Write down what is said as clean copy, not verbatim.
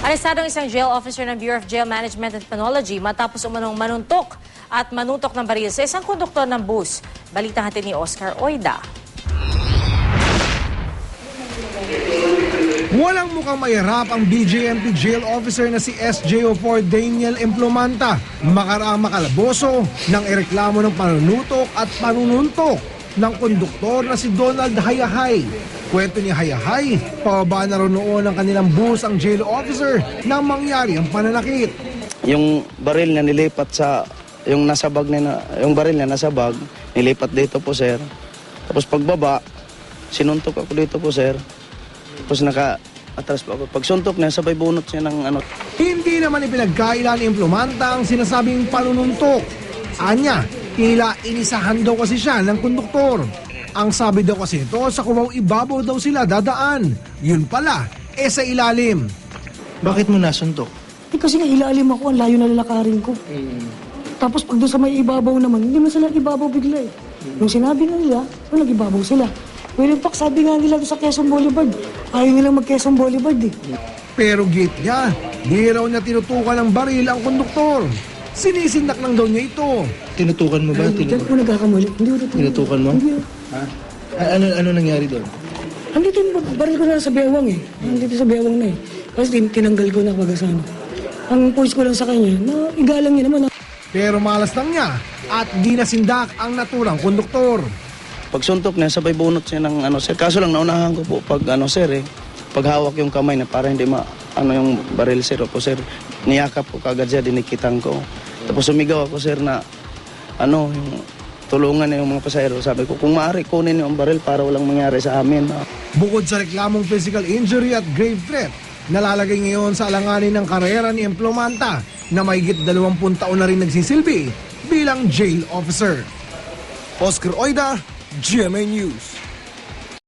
Arestado ang isang jail officer ng Bureau of Jail Management and Penology matapos umanong manuntok at manutok ng baril sa isang konduktor ng bus. Balita hatid ni Oscar Oida. Walang mukhang mayarap ang BJMP jail officer na si SJO4 Daniel Emplomanta. Makaraang makalaboso nang ireklamo ng panunutok at panununtok ng konduktor na si Donald Hayahay. Kwento ni Hayahay, pababa na rin noon ng kanilang bus ang jail officer nang mangyari ang pananakit. Yung baril niya nilipat sa, yung nasa bag niya, yung baril niya nasa bag, nilipat dito po sir. Tapos pagbaba, sinuntok ako dito po sir. Tapos naka-atras po ako. Pagsuntok niya, sabay bunot siya ng ano. Hindi naman ipinagkaila ni Emplomanta ang sinasabing panununtok. Anya, tila inisahan daw kasi siya ng konduktor. Ang sabi daw kasi ito, sa kumaw ibabaw daw sila dadaan. Yun pala, sa ilalim. Bakit mo nasuntok? Kasi nga ilalim ako, ang layo na lalakarin ko. Tapos pag doon sa may ibabaw naman, hindi man sila ibabaw bigla eh. Nung sinabi nga nila, nag-ibabaw sila. Well, in fact, sabi nga nila sa Quezon Boulevard, ayaw nilang mag-Quezon Boulevard eh. Pero gate niya, di raw niya tinutukan ng baril ang konduktor. Sinisindak lang daw niya ito. Tinutukan mo ba? Diyan ko nagkakamali. Hindi ko Tinutukan mo? Hindi. Ha? Ano nangyari doon? Andito yung baril ko na sa bewang eh. Andito sa bewang na eh. Kasi tinanggal ko na pagasano. Ang poise ko lang sa kanya, na igalang niya naman. Pero malas lang niya at di nasindak ang naturang konduktor. Pagsuntok niya, sabay bunot siya ng ano sir. Kaso lang naunahan ko po pag ano sir eh. Paghawak yung kamay na para hindi yung baril sir po sir. Niyakap ko kagad siya, dinikitan ko. Tapos sumigaw ako sir na yung tulungan na yung mga pasahero. Sabi ko, kung maaari, kunin yung baril para walang mangyari sa amin. Bukod sa reklamong physical injury at grave threat, nalalagay ngayon sa alanganin ng karera ni Emplomanta na mahigit 20 taon na rin nagsisilbi bilang jail officer. Oscar Oida, GMA News.